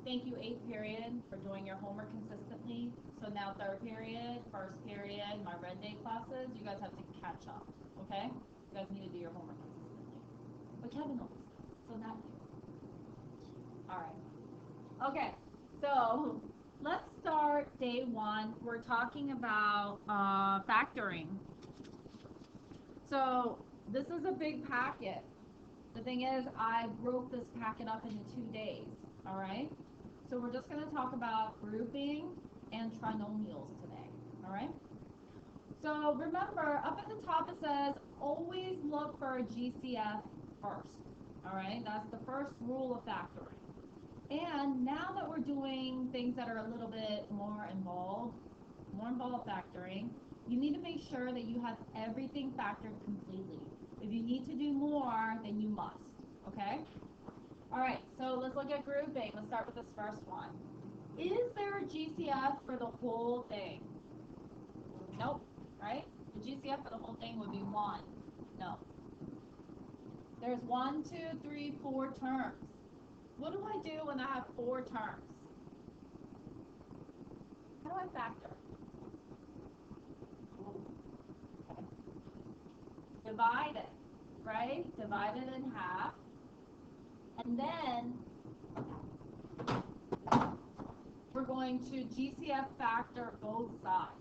Thank you, 8th period, for doing your homework consistently. So now 3rd period, 1st period, my red day classes, you guys have to catch up, okay? You guys need to do your homework consistently. But Kevin always does, so not you. All right. Okay, so let's start day 1. We're talking about factoring. So this is a big packet. The thing is, I broke this packet up into 2 days, all right? So we're just going to talk about grouping and trinomials today, all right? So remember, up at the top it says, always look for a GCF first, all right? That's the first rule of factoring. And now that we're doing things that are a little bit more involved factoring, you need to make sure that you have everything factored completely. If you need to do more, then you must, okay? All right, so let's look at grouping. Let's start with this first one. Is there a GCF for the whole thing? Nope, right? The GCF for the whole thing would be 1. No. There's 1, 2, 3, 4 terms. What do I do when I have 4 terms? How do I factor? Okay. Divide it, right? Divide it in half. And then we're going to GCF factor both sides,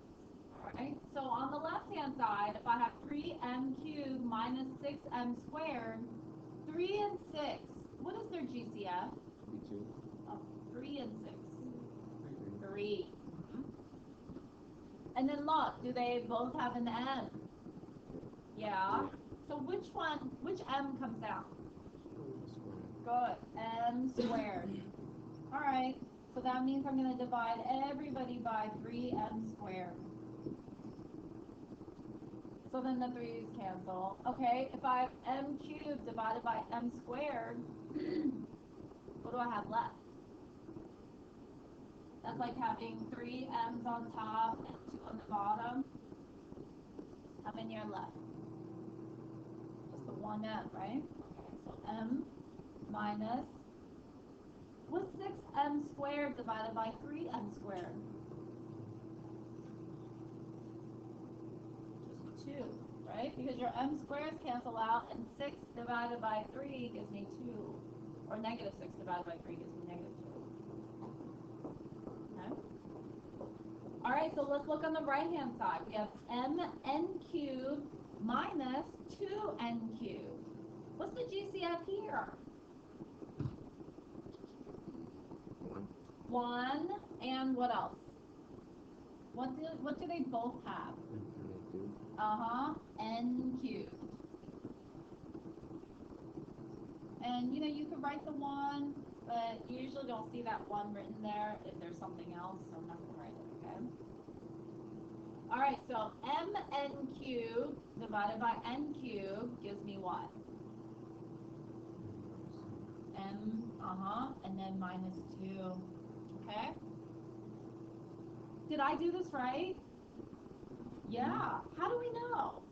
right? So on the left-hand side, if I have 3m cubed minus 6m squared, 3 and 6, what is their GCF? 3. Oh, 3 and 6. 3. And then look, do they both have an m? Yeah. So which m comes out? Good. M squared. All right. So that means I'm going to divide everybody by 3m squared. So then the 3's cancel. Okay, if I have m cubed divided by m squared, what do I have left? That's like having 3 m's on top and 2 on the bottom. How many are left? Just the 1 m, right? So m minus, what's 6m squared divided by 3m squared? Just 2, right? Because your m squares cancel out, and 6 divided by 3 gives me 2. Or negative 6 divided by 3 gives me negative 2. Okay? All right, so let's look on the right-hand side. We have mn cubed minus 2n cubed. What's the GCF here? 1 and what else? What do they both have? N cubed. And you could write the 1, but you usually don't see that 1 written there if there's something else, so I'm not going to write it, okay? All right, so mn cubed divided by n cubed gives me what? M, and then minus 2. Okay? Did I do this right? Yeah. How do we know?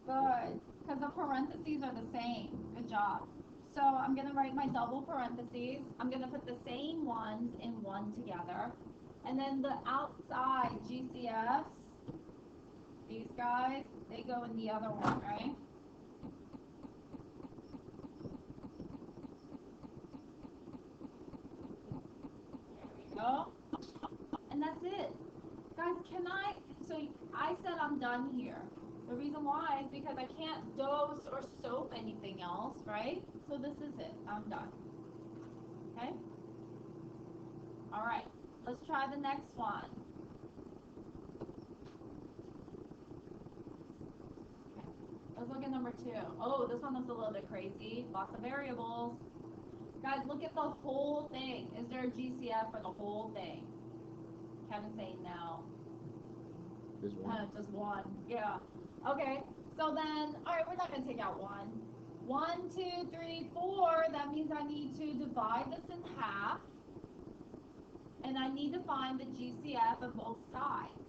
Good. Because the parentheses are the same. Good job. So I'm going to write my double parentheses. I'm going to put the same ones in 1 together. And then the outside GCFs, these guys, they go in the other one, right? Go. And that's it. Guys, so I said I'm done here. The reason why is because I can't dose or soap anything else, right? So this is it. I'm done. Okay? All right. Let's try the next one. Okay. Let's look at number 2. Oh, this one looks a little bit crazy. Lots of variables. Guys, look at the whole thing. Is there a GCF for the whole thing? Kevin's saying no. Just 1. Just 1. Yeah. Okay. So then, all right, we're not going to take out 1. 1, 2, 3, 4. That means I need to divide this in half. And I need to find the GCF of both sides.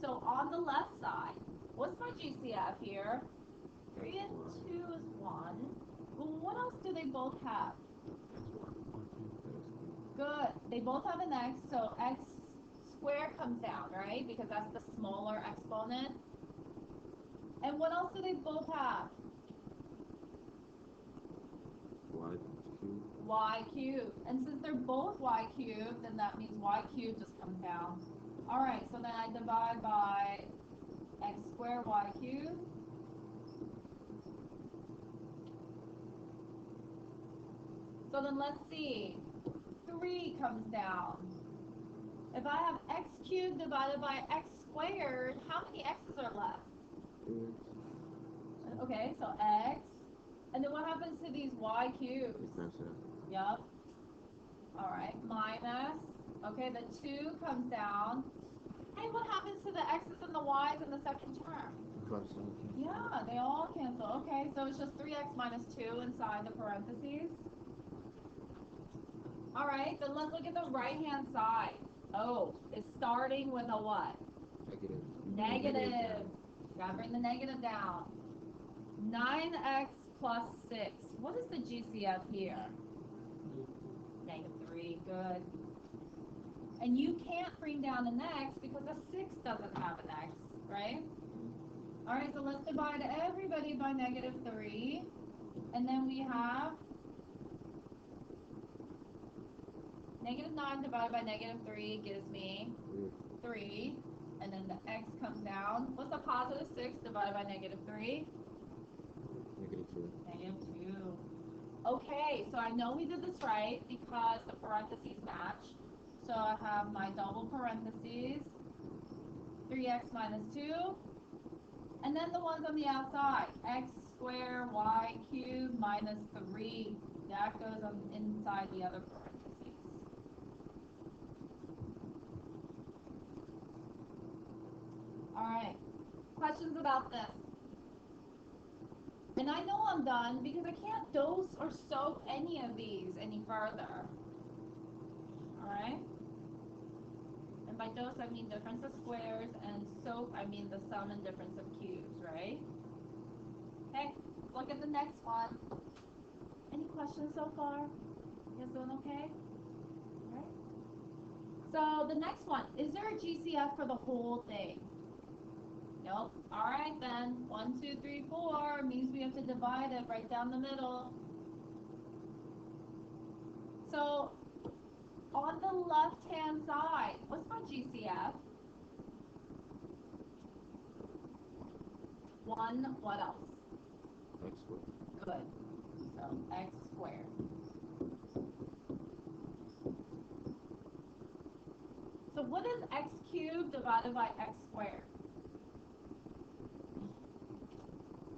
So on the left side, what's my GCF here? 3 and 2 is 1. Well, what else do they both have? Good. They both have an x, so x squared comes down, right? Because that's the smaller exponent. And what else do they both have? Y cubed. Y cubed. And since they're both y cubed, then that means y cubed just comes down. Alright, so then I divide by x squared y cubed. So then let's see. 3 comes down. If I have x cubed divided by x squared, how many x's are left? Okay, so x. And then what happens to these y cubes? Yep. Alright, minus. Okay, the 2 comes down. Hey, what happens to the x's and the y's in the second term? Yeah, they all cancel. Okay, so it's just 3x minus 2 inside the parentheses. Alright, then let's look at the right-hand side. Oh, it's starting with a what? Negative. Gotta bring the negative down. 9x plus 6. What is the GCF here? Negative 3. Good. And you can't bring down an x because a 6 doesn't have an x, right? Alright, so let's divide everybody by negative 3. And then we have negative 9 divided by negative 3 gives me 3. And then the x comes down. What's the positive 6 divided by negative 3? Negative 2. Negative 2. Okay, so I know we did this right because the parentheses match. So I have my double parentheses, 3x minus 2, and then the ones on the outside, x squared y cubed minus 3. That goes on inside the other parentheses. Alright, questions about this? And I know I'm done because I can't dose or soak any of these any further. Alright? And by dose I mean difference of squares, and soak I mean the sum and difference of cubes, right? Okay, let's look at the next one. Any questions so far? You guys doing okay? Alright. So the next one, is there a GCF for the whole thing? Nope. Alright then. 1, 2, 3, 4 means we have to divide it right down the middle. So on the left-hand side, what's my GCF? 1, what else? X squared. Good. So x squared. So what is x cubed divided by x squared?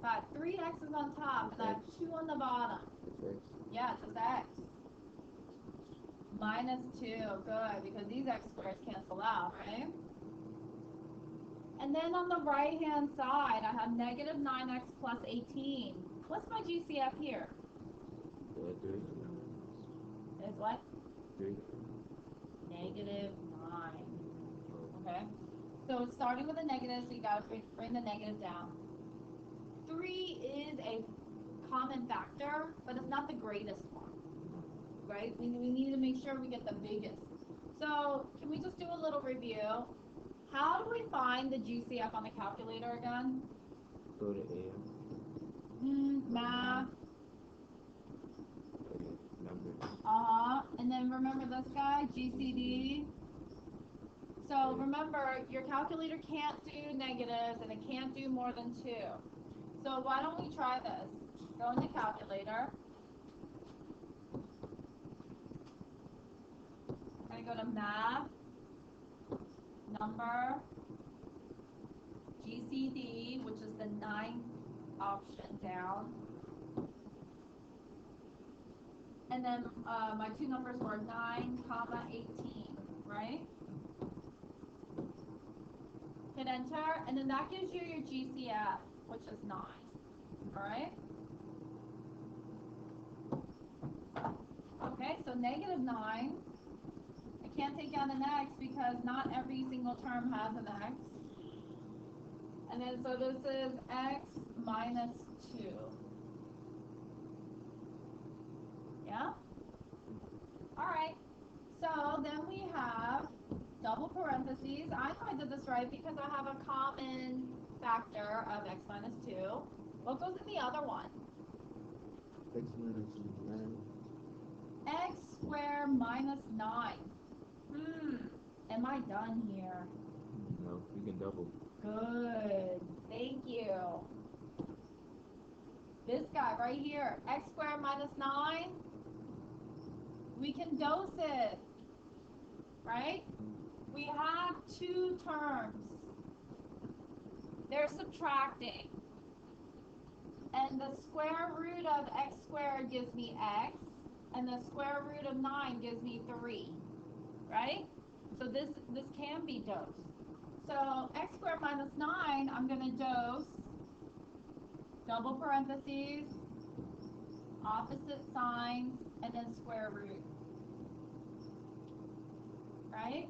Got 3 x's on top and I have 2 on the bottom. It's X. Yeah, it's just x. Minus 2, good, because these x squares cancel out, right? And then on the right-hand side, I have negative 9x plus 18. What's my GCF here? 3. It's what? 3. Negative 9. Okay? So it's starting with a negative, so you gotta bring the negative down. 3 is a common factor, but it's not the greatest one, right? We need to make sure we get the biggest. So can we just do a little review? How do we find the GCF on the calculator again? Go to AM. Math. Number. And then remember this guy, GCD. So remember, your calculator can't do negatives and it can't do more than 2. So why don't we try this? Go in the calculator. I'm going to go to math, number, GCD, which is the 9th option down. And then my 2 numbers were 9, comma 18, right? Hit enter, and then that gives you your GCF, which is 9. Alright? Okay, so negative 9. I can't take out an x because not every single term has an x. And then so this is x minus 2. Yeah? Alright. So then we have double parentheses. I know I did this right because I have a common factor of x minus 2. What goes in the other one? X minus 9. X squared minus 9. Am I done here? No, you can double. Good. Thank you. This guy right here, x squared minus 9. We can dose it, right? We have two terms. They're subtracting. And the square root of x squared gives me x, and the square root of 9 gives me 3, right? So this can be dosed. So x squared minus 9, I'm going to dose, double parentheses, opposite signs, and then square root, right?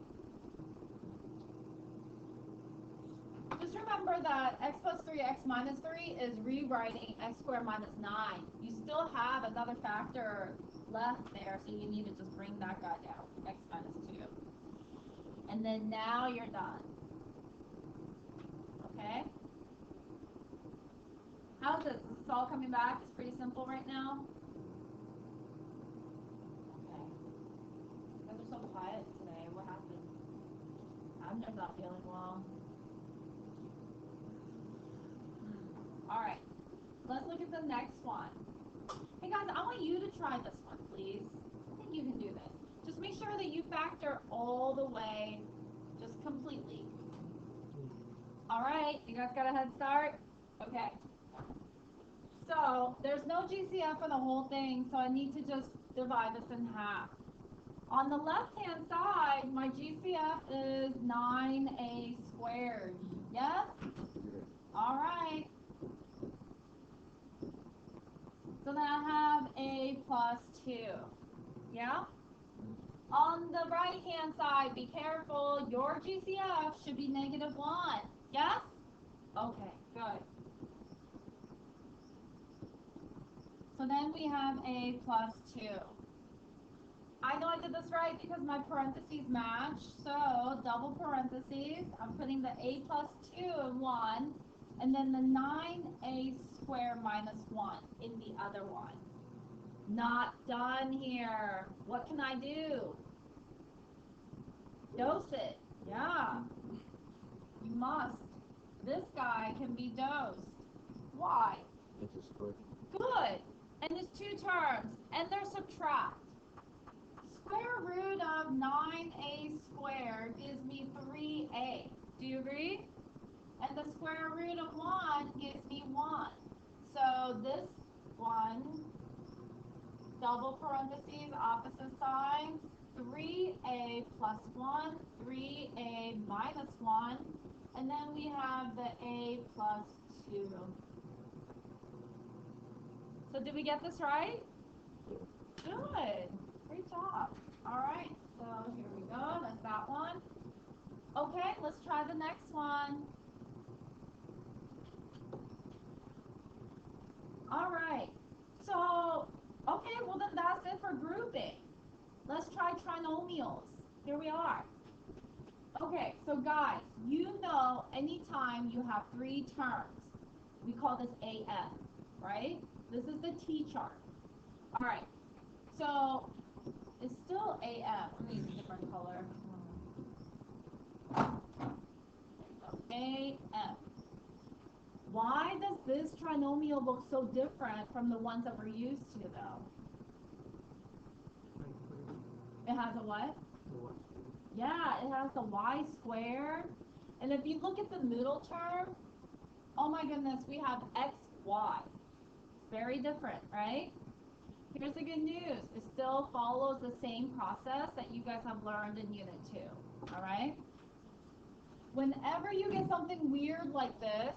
Just remember that x plus 3, x minus 3 is rewriting x squared minus 9. You still have another factor left there, so you need to just bring that guy down, x minus 2. And then now you're done. Okay? How's this? Is this all coming back? It's pretty simple right now? Okay. You guys are so quiet today. What happened? I'm just not feeling well. Alright. Let's look at the next one. Hey guys, I want you to try this one, please. I think you can do this. Just make sure that you factor all the way, just completely. Alright, you guys got a head start? Okay. So, there's no GCF for the whole thing, so I need to just divide this in half. On the left-hand side, my GCF is 9a squared. Yes? Alright. So then I have a plus 2. Yeah? On the right-hand side, be careful. Your GCF should be negative 1. Yes? Okay, good. So then we have a plus 2. I know I did this right because my parentheses match. So double parentheses. I'm putting the a plus 2 in one, and then the 9a squared minus 1 in the other one. Not done here. What can I do? Dose it. Yeah. You must. This guy can be dosed. Why? It's a split. Good. And it's two terms. And they're subtract. Square root of 9a squared gives me 3a. Do you agree? And the square root of 1 gives me 1. So this one, double parentheses, opposite signs, 3a plus 1, 3a minus 1, and then we have the a plus 2. So did we get this right? Good. Great job. All right, so here we go. That's that one. Okay, let's try the next one. All right. So, okay, well then that's it for grouping. Let's try trinomials. Here we are. Okay, so guys, you know anytime you have three terms, we call this AF, right? This is the T chart. All right, so it's still AF. Let me use a different color. AF. Why does this trinomial look so different from the ones that we're used to, though? It has a what? Yeah, it has the y squared. And if you look at the middle term, oh my goodness, we have xy. Very different, right? Here's the good news. It still follows the same process that you guys have learned in Unit 2, all right? Whenever you get something weird like this,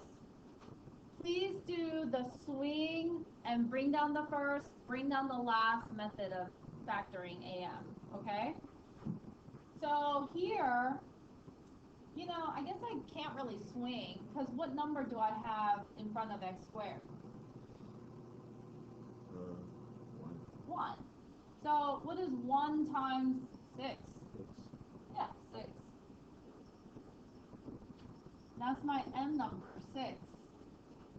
please do the swing and bring down the first, bring down the last method of factoring AM, okay? So here, you know, I guess I can't really swing, because what number do I have in front of x squared? 1. 1. So what is 1 times 6. 6. Yeah, 6. That's my M number, 6.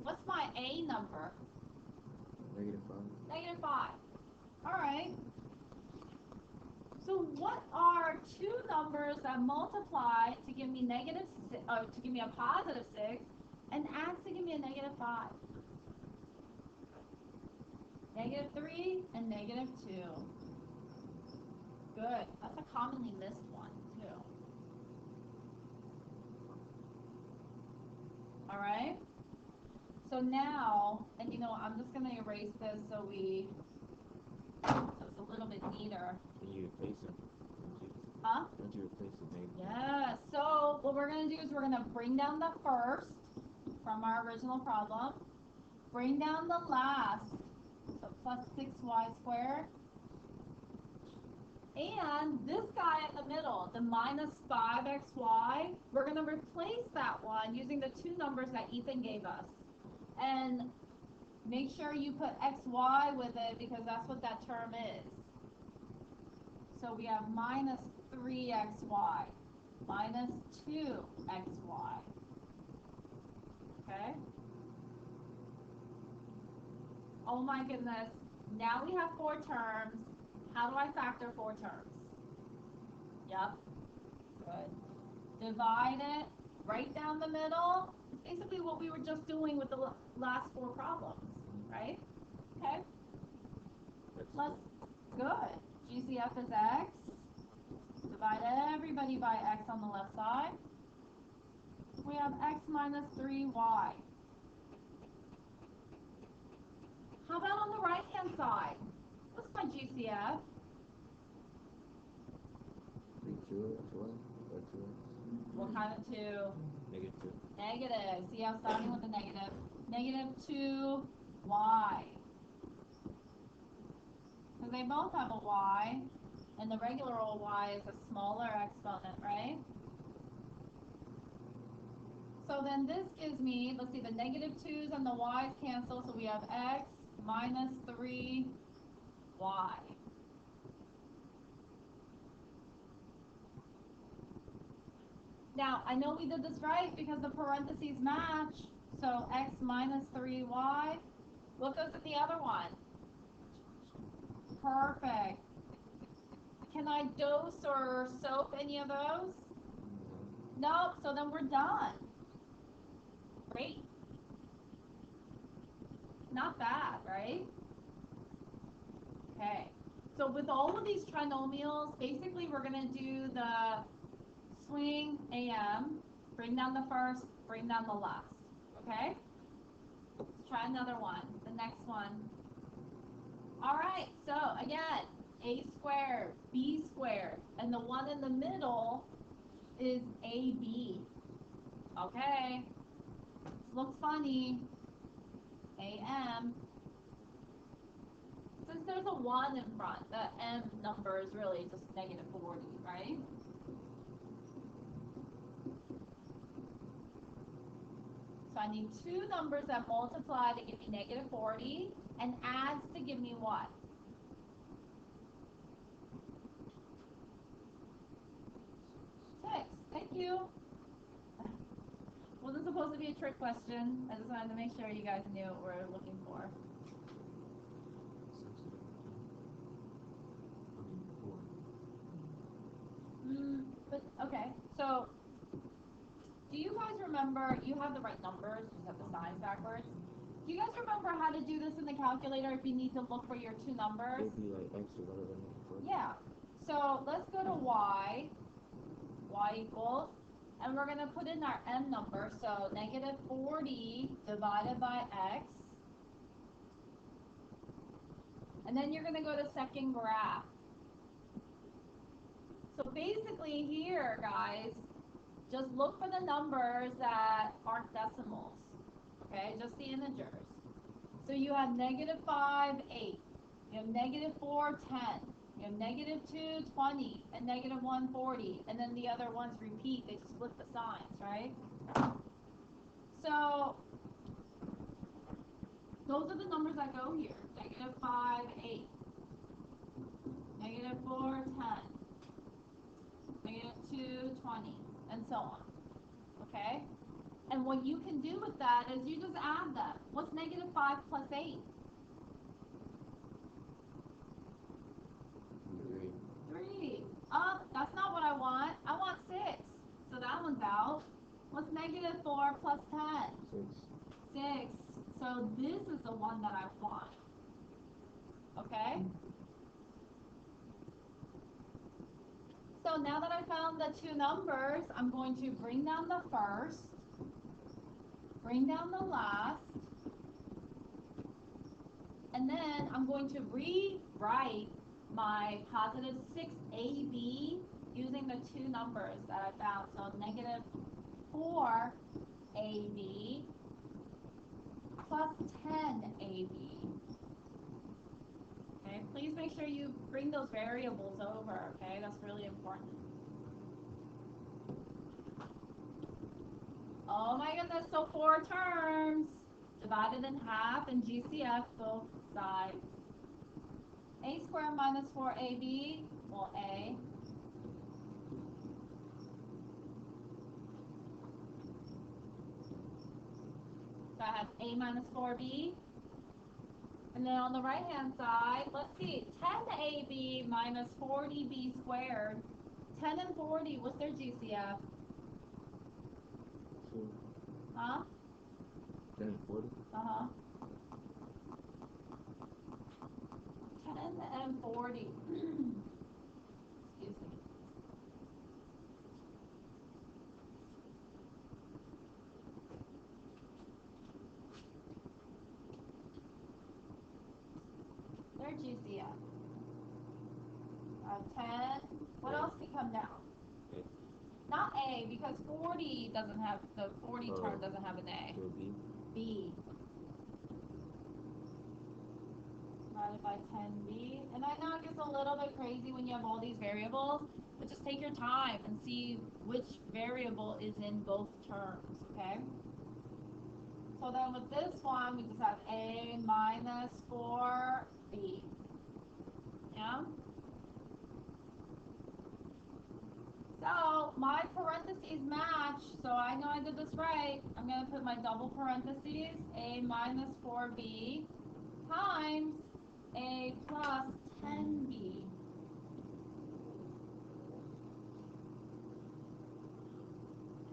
What's my A number? -5. -5. Alright. So what are two numbers that multiply to give me to give me a positive 6 and add to give me a -5? -3 and -2. Good. That's a commonly missed one, too. Alright? So now, and I'm just going to erase this so it's a little bit neater. Can you replace them? Huh? Don't you replace the name? Yeah, so what we're going to do is we're going to bring down the first from our original problem. Bring down the last, so plus 6y squared. And this guy in the middle, the minus 5xy, we're going to replace that one using the two numbers that Ethan gave us. And make sure you put xy with it because that's what that term is. So we have minus 3xy, minus 2xy. Okay? Oh my goodness. Now we have 4 terms. How do I factor 4 terms? Yep. Good. Divide it right down the middle. Basically what we were just doing with the last 4 problems, right? Okay? Let's, good. GCF is x. Divide everybody by x on the left side. We have x minus 3y. How about on the right-hand side? What's my GCF? 2 as well. Or 2x. What kind of 2? -2. Negative. See, I'm starting with a negative. -2y. Because they both have a y, and the regular old y is a smaller exponent, right? So then this gives me, let's see, the -2's and the y's cancel, so we have x minus 3y. Now, I know we did this right because the parentheses match. So x minus 3y. What goes in the other one? Perfect. Can I dose or soap any of those? Nope, so then we're done. Great. Not bad, right? Okay. So with all of these trinomials, basically we're going to do the swing AM, bring down the first, bring down the last. Okay? Let's try another one. The next one. All right, so again, a squared, b squared, and the one in the middle is ab. Okay? This looks funny. am. Since there's a 1 in front, the m number is really just -40, right? So I need 2 numbers that multiply to give me -40 and adds to give me what? 6. Thank you. Wasn't supposed to be a trick question. I just wanted to make sure you guys knew what we're looking for. But okay, so do you guys remember, you have the right numbers, you just have the signs backwards. Do you guys remember how to do this in the calculator if you need to look for your 2 numbers? It'd be like x or whatever. Yeah. So let's go to y equals, and we're going to put in our m number, so -40 divided by x. And then you're going to go to second graph. So basically here, guys, just look for the numbers that aren't decimals, okay? Just the integers. So you have -5, 8. You have -4, 10. You have -2, 20. And -1, 40. And then the other ones repeat. They just flip the signs, right? So those are the numbers that go here. -5, 8. -4, 10. 20, and so on. Okay? And what you can do with that is you just add them. What's negative 5 plus 8? 3. That's not what I want. I want 6. So that one's out. What's negative 4 plus 10? 6. 6. So this is the one that I want. Okay? So now that I found the two numbers, I'm going to bring down the first, bring down the last, and then I'm going to rewrite my positive 6AB using the two numbers that I found. So negative 4AB plus 10AB. Okay, please make sure you bring those variables over, okay? That's really important. Oh my goodness, so 4 terms divided in half and GCF both sides. A squared minus 4AB, well, A. So I have A minus 4B. And then on the right-hand side, let's see, 10AB minus 40B squared. 10 and 40, what's their GCF? 2. Huh? 10 and 40. Uh-huh. 10 and 40. Excuse me. Their GCF. 10. What else can come down? Not A, because 40 doesn't have, the 40 term doesn't have an A. So B. B. Divided by 10B. And I know it gets a little bit crazy when you have all these variables, but just take your time and see which variable is in both terms, okay? So then with this one, we just have A minus 4B. Yeah? So my parentheses match, so I know I did this right. I'm going to put my double parentheses, A minus 4B times A plus 10B.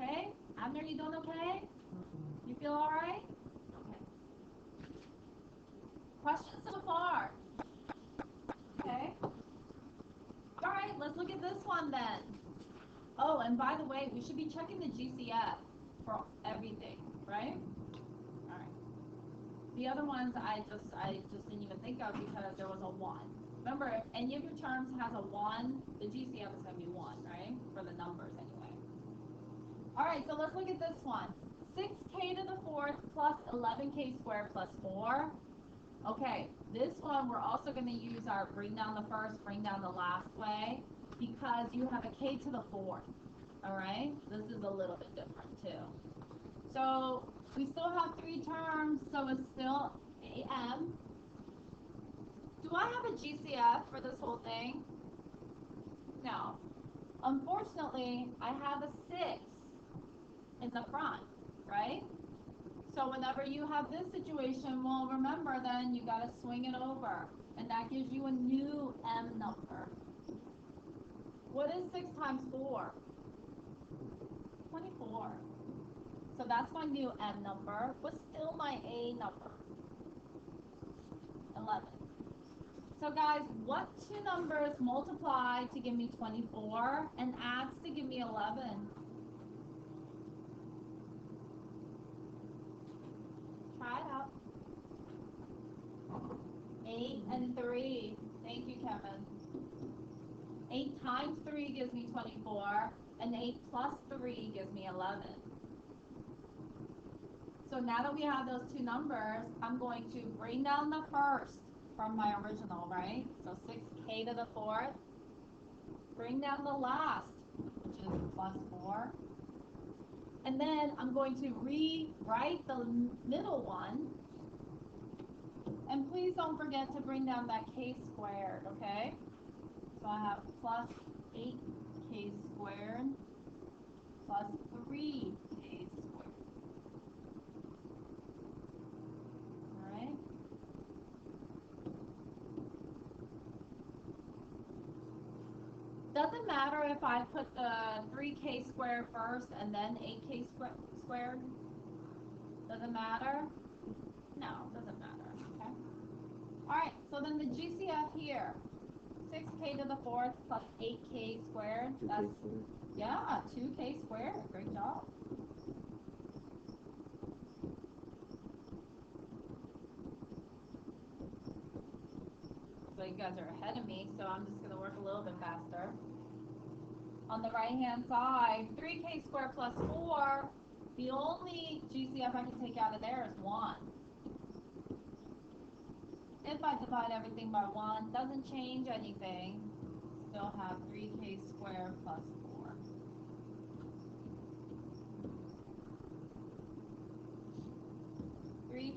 Okay? Abner, you doing okay? You feel all right? Okay. Questions so far? Okay. All right, let's look at this one then. Oh, and by the way, we should be checking the GCF for everything, right? All right. The other ones I just didn't even think of because there was a 1. Remember, if any of your terms has a 1, the GCF is going to be 1, right? For the numbers anyway. All right, so let's look at this one. 6k to the 4th plus 11k squared plus 4. Okay, this one we're also going to use our bring down the first, bring down the last way because you have a k to the 4th. All right, this is a little bit different too. So we still have 3 terms, so it's still AM. Do I have a GCF for this whole thing? No. Unfortunately, I have a 6 in the front, right? So whenever you have this situation, well, remember then you got to swing it over. And that gives you a new M number. What is 6 times 4? 24. So that's my new M number. What's still my A number? 11. So guys, what two numbers multiply to give me 24 and adds to give me 11? Try it out. 8 and 3. Thank you, Kevin. 8 times 3 gives me 24, and 8 plus 3 gives me 11. So now that we have those two numbers, I'm going to bring down the first from my original, right? So 6k to the 4th. Bring down the last, which is plus 4. And then I'm going to rewrite the middle one. And please don't forget to bring down that k squared, okay? So I have plus 8k squared plus 3k squared. Alright? Doesn't matter if I put the 3k squared first and then 8k squared. Doesn't matter? No, doesn't matter. Okay? Alright, so then the GCF here. 6k to the fourth plus 8k squared. That's, yeah, 2k squared. Great job. So you guys are ahead of me, so I'm just going to work a little bit faster. On the right-hand side, 3k squared plus 4, the only GCF I can take out of there is 1. If I divide everything by 1, doesn't change anything. Still have 3k squared plus 4.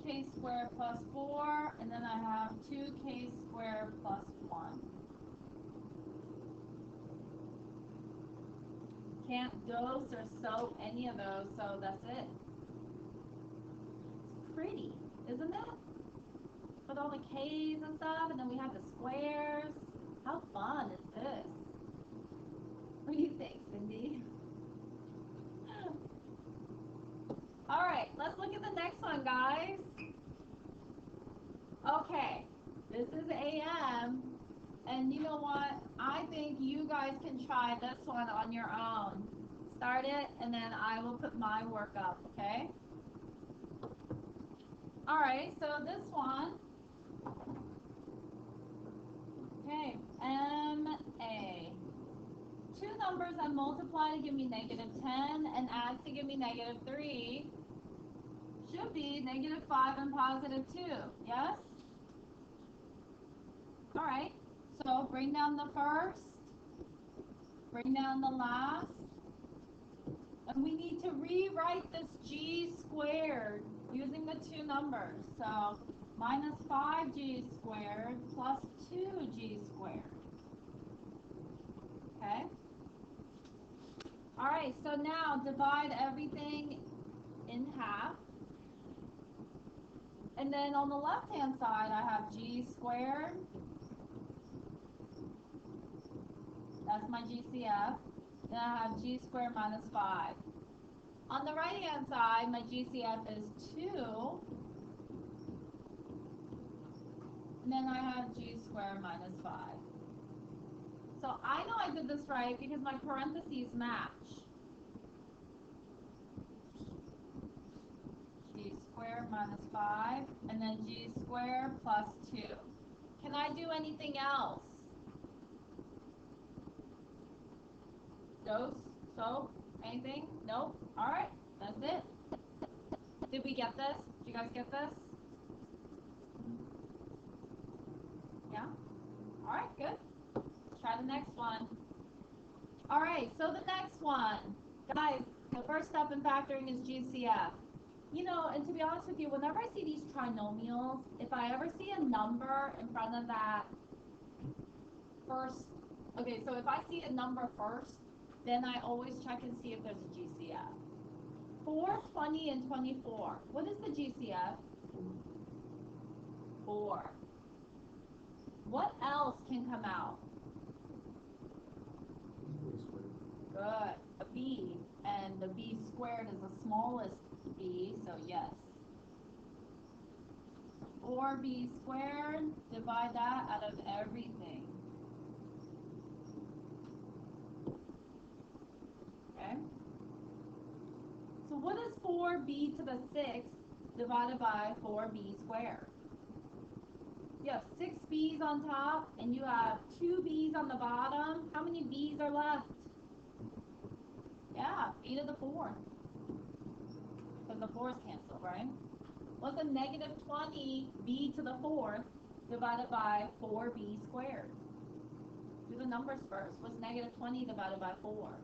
K squared plus 4, and then I have 2k squared plus 1. Can't dose or soak any of those, so that's it. It's pretty, isn't it? With all the k's and stuff, and then we have the squares. How fun is this? What do you think, Cindy? All right, let's look at the next one, guys. Okay, this is AM, and you know what? I think you guys can try this one on your own. Start it, and then I will put my work up, okay? All right, so this one, okay, MA. Two numbers that multiply to give me -10 and add to give me -3 should be -5 and +2, yes? All right, so bring down the first, bring down the last, and we need to rewrite this g squared using the two numbers. So -5g squared plus 2g squared. Okay? All right, so now divide everything in half. And then on the left-hand side, I have g squared. That's my GCF. Then I have g squared minus 5. On the right-hand side, my GCF is 2. And then I have g squared minus 5. So I know I did this right because my parentheses match. G squared minus 5, and then g squared plus 2. Can I do anything else? Dose? Soap? Anything? Nope. All right, that's it. Did we get this? Did you guys get this? Yeah? All right, good. Let's try the next one. All right, so the next one. Guys, the first step in factoring is GCF. You know, and to be honest with you, whenever I see these trinomials, if I ever see a number in front of that first, okay, so if I see a number first, then I always check and see if there's a GCF. 4, 20, and 24. What is the GCF? 4. What else can come out? Good. A b. And the b squared is the smallest b, so yes. 4b squared, divide that out of everything. Okay? So what is 4b to the 6th divided by 4b squared? You have 6 b's on top, and you have 2 b's on the bottom. How many b's are left? Yeah, 8 to the 4th. Because the 4's canceled, right? What's a -20b to the 4th divided by 4b squared? Do the numbers first. What's -20 divided by 4?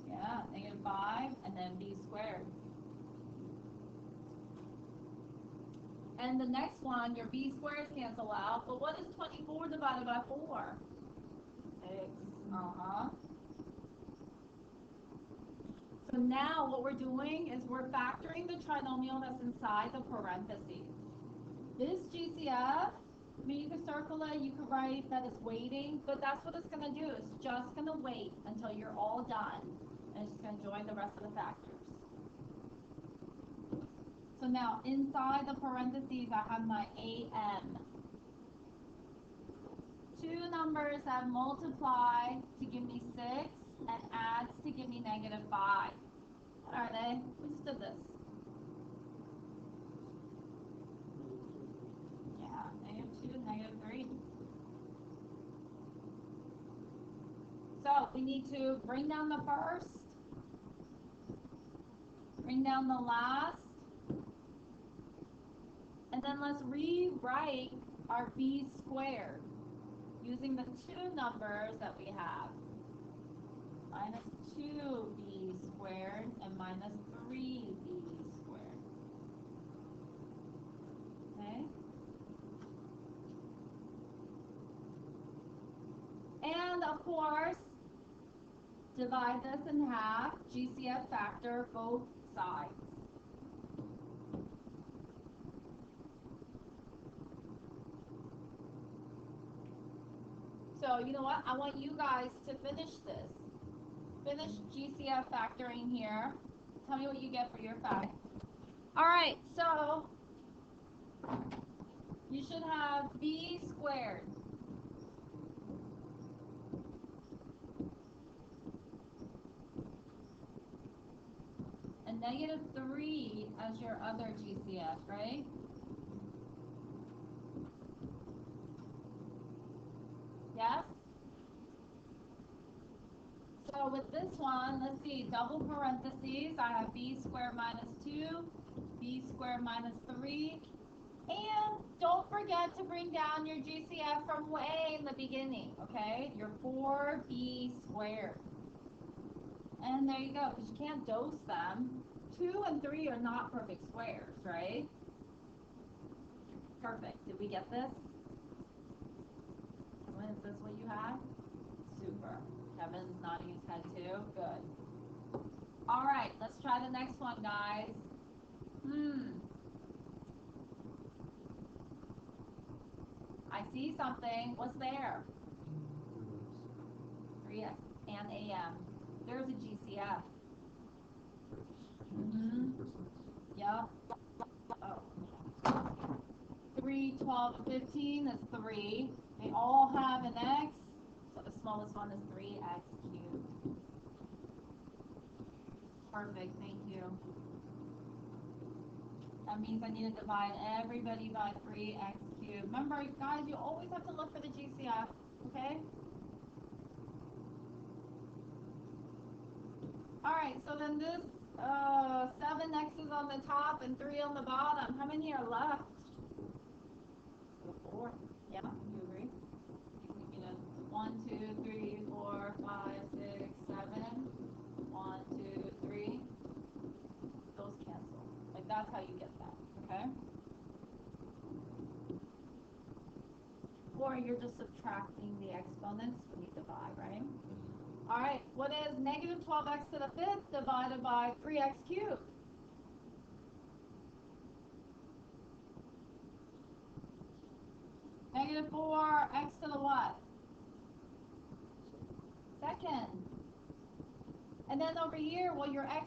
Yeah, -5 and then b squared. And the next one, your b squares cancel out. But what is 24 divided by 4? 6. Uh-huh. So now what we're doing is we're factoring the trinomial that's inside the parentheses. This GCF, I mean, you can circle it, you can write that it's waiting, but that's what it's going to do. It's just going to wait until you're all done. And it's just going to join the rest of the factors. So now inside the parentheses, I have my AM. Two numbers that multiply to give me 6 and adds to give me -5. What are they? We just did this. Yeah, -2 and -3. So we need to bring down the first, bring down the last, and then let's rewrite our b squared using the two numbers that we have. -2b squared and -3b squared. Okay? And of course, divide this in half, GCF factor both sides. So you know what? I want you guys to finish this. Finish GCF factoring here. Tell me what you get for your fact. All right, so you should have b squared. And -3 as your other GCF, right? Yes? So with this one, let's see, double parentheses, I have b squared -2, b squared -3, and don't forget to bring down your GCF from way in the beginning, okay? Your 4b squared. And there you go, because you can't dose them. 2 and 3 are not perfect squares, right? Perfect. Did we get this? Is this what you had? Super. Kevin's nodding his head too. Good. All right, let's try the next one, guys. I see something. What's there? 3x and AM. There's a GCF. Yep. Oh. 3, 12, 15 is 3. They all have an x, so the smallest one is 3x cubed. Perfect, thank you. That means I need to divide everybody by 3x cubed. Remember, guys, you always have to look for the GCF, okay? Alright, so then this 7 x's on the top and 3 on the bottom. How many are left? 4. Yeah, you agree? You know, 1, 2, 3, 4, 5, 6, 7. 1, 2, 3. Those cancel. Like that's how you get that, okay? Or you're just subtracting the exponents when you divide, right? All right, what is -12x to the 5th divided by 3x cubed? -4x to the what? Second. And then over here, well, your x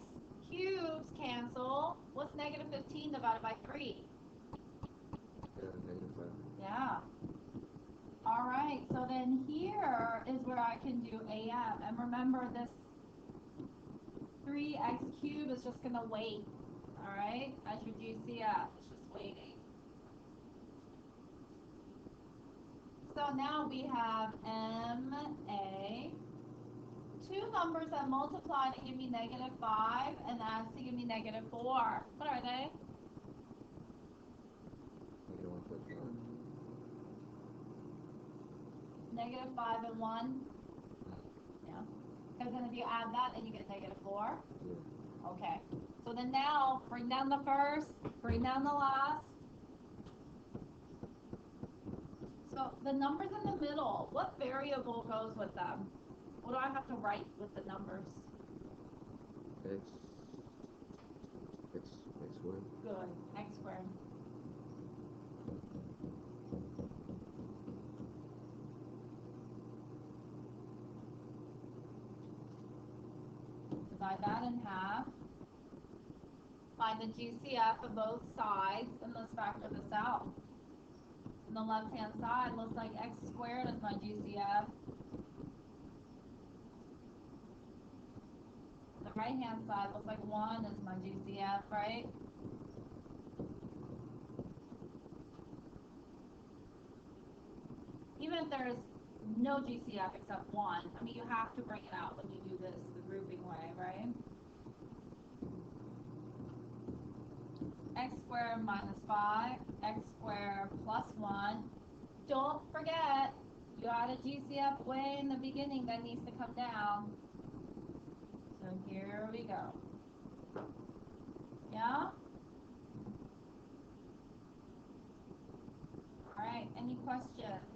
cubes cancel. What's -15 divided by 3? Yeah. All right, so then here is where I can do AM. And remember, this 3x cubed is just going to wait. All right, as your GCF. It's just waiting. So now we have MA. Two numbers that multiply to give me -5 and adds to give me -4. What are they? -5 and 1. Yeah. Because then if you add that, then you get -4. Okay. So then now, bring down the first, bring down the last, So the numbers in the middle, what variable goes with them? What do I have to write with the numbers? X. X. X squared. Good. X squared. Divide that in half. Find the GCF of both sides, and let's factor this out. On the left-hand side, looks like x squared is my GCF. The right-hand side looks like 1 is my GCF, right? Even if there's no GCF except 1, I mean, you have to bring it out when you do this the grouping way, right? X squared minus 5, x squared plus 1. Don't forget, you had a GCF way in the beginning that needs to come down. So here we go. Yeah? Alright, any questions?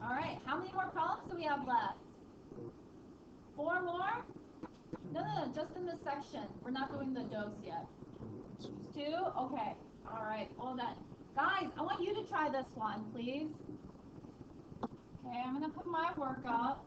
Alright, how many more columns do we have left? 4 more? No, just in this section. We're not doing the dose yet. 2? Okay. Alright, well then. Guys, I want you to try this one, please. Okay, I'm going to put my work up.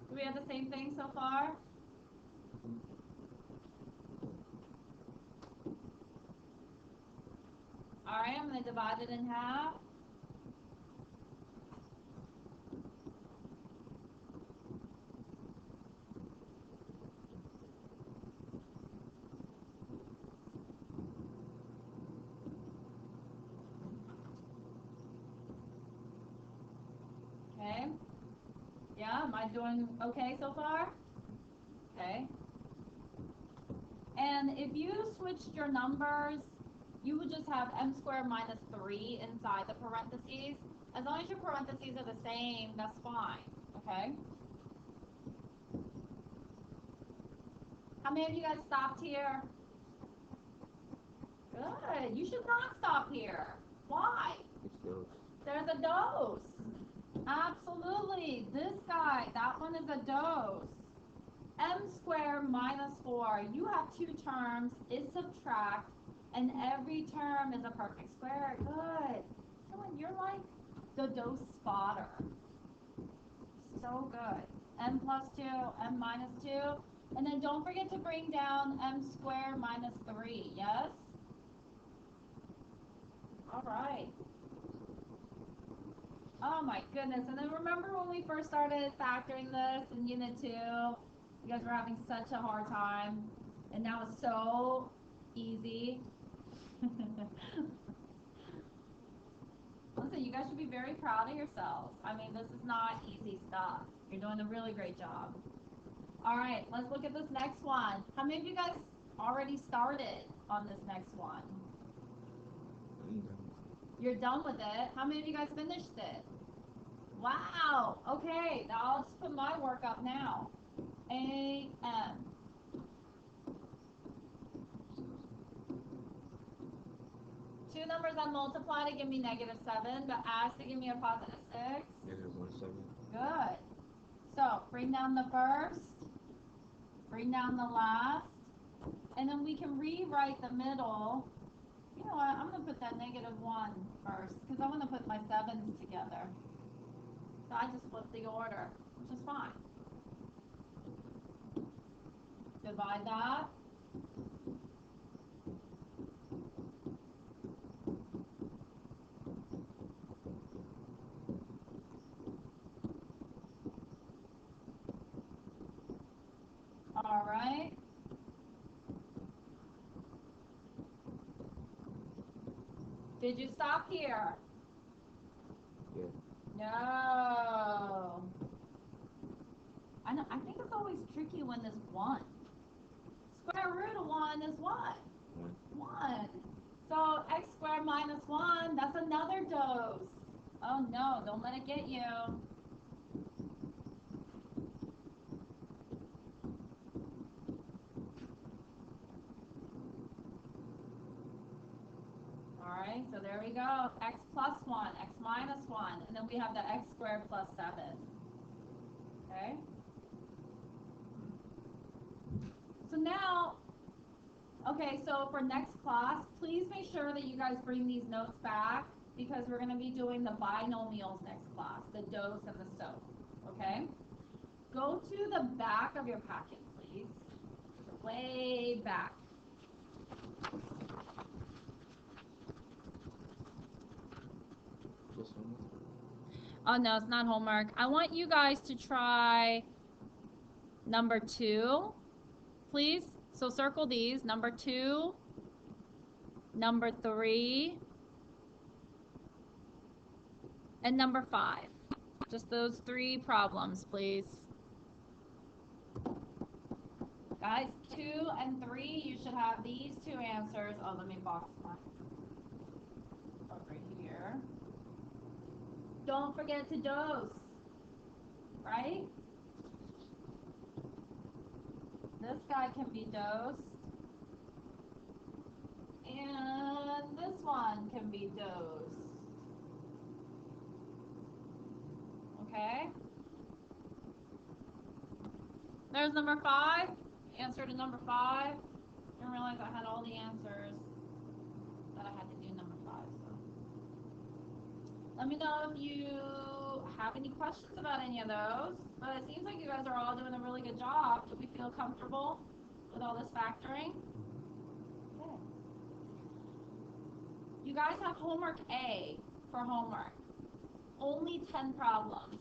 Do we have the same thing so far? Alright, I'm going to divide it in half. Okay. Yeah, am I doing okay so far? Okay. And if you switched your numbers, you would just have m squared minus 3 inside the parentheses. As long as your parentheses are the same, that's fine. Okay? How many of you guys stopped here? Good. You should not stop here. Why? It's dose. There's a dose. Absolutely. This guy, that one is a dose. M squared minus 4. You have 2 terms. It's subtract. And every term is a perfect square. Good. Someone, you're like the dose spotter. So good. M plus 2, M minus 2. And then don't forget to bring down M squared minus 3. Yes? All right. Oh my goodness. And then remember when we first started factoring this in Unit 2? You guys were having such a hard time. And now it's so easy. Listen, you guys should be very proud of yourselves. I mean, this is not easy stuff. You're doing a really great job. All right, let's look at this next one. How many of you guys already started on this next one? You're done with it. How many of you guys finished it? Wow. Okay, now I'll just put my work up now. A-M. Two numbers I multiply to give me -7, but add to give me a +6. -17. Good. So bring down the first, bring down the last, and then we can rewrite the middle. You know what? I'm going to put that -1 first because I want to put my 7s together. So I just flip the order, which is fine. Divide that. All right. Did you stop here? Yeah. No. I know. I think it's always tricky when there's 1. Square root of 1 is what? 1. So x squared minus 1, that's another dose. Oh no, don't let it get you. Alright, so there we go. X plus 1, x minus 1, and then we have the x squared plus 7. Okay? So now, okay, so for next class, please make sure that you guys bring these notes back because we're going to be doing the binomials next class, the dose and the SOAP. Okay? Go to the back of your packet, please. Way back. Just one. Oh, no, it's not homework. I want you guys to try number 2, please. So circle these. Number 2, number 3, and number 5. Just those 3 problems, please. Guys, 2 and 3, you should have these 2 answers. Oh, let me box mine over here. Don't forget to dose, right? This guy can be dosed. And this one can be dosed. Okay? There's number 5. Answer to number 5. Didn't realize I had all the answers that I had to do number 5. So let me know if you have any questions about any of those. But it seems like you guys are all doing a really good job. Do we feel comfortable with all this factoring? Okay. You guys have homework A for homework. Only 10 problems.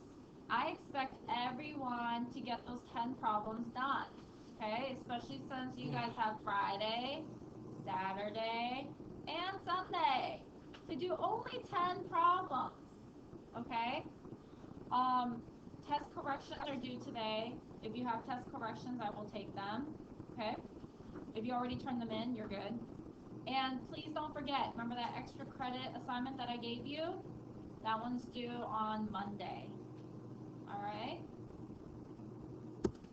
I expect everyone to get those 10 problems done. Okay, especially since you guys have Friday, Saturday, and Sunday to do only 10 problems. Okay? Test corrections are due today. If you have test corrections, I will take them. Okay? If you already turned them in, you're good. And please don't forget, remember that extra credit assignment that I gave you? That one's due on Monday. All right?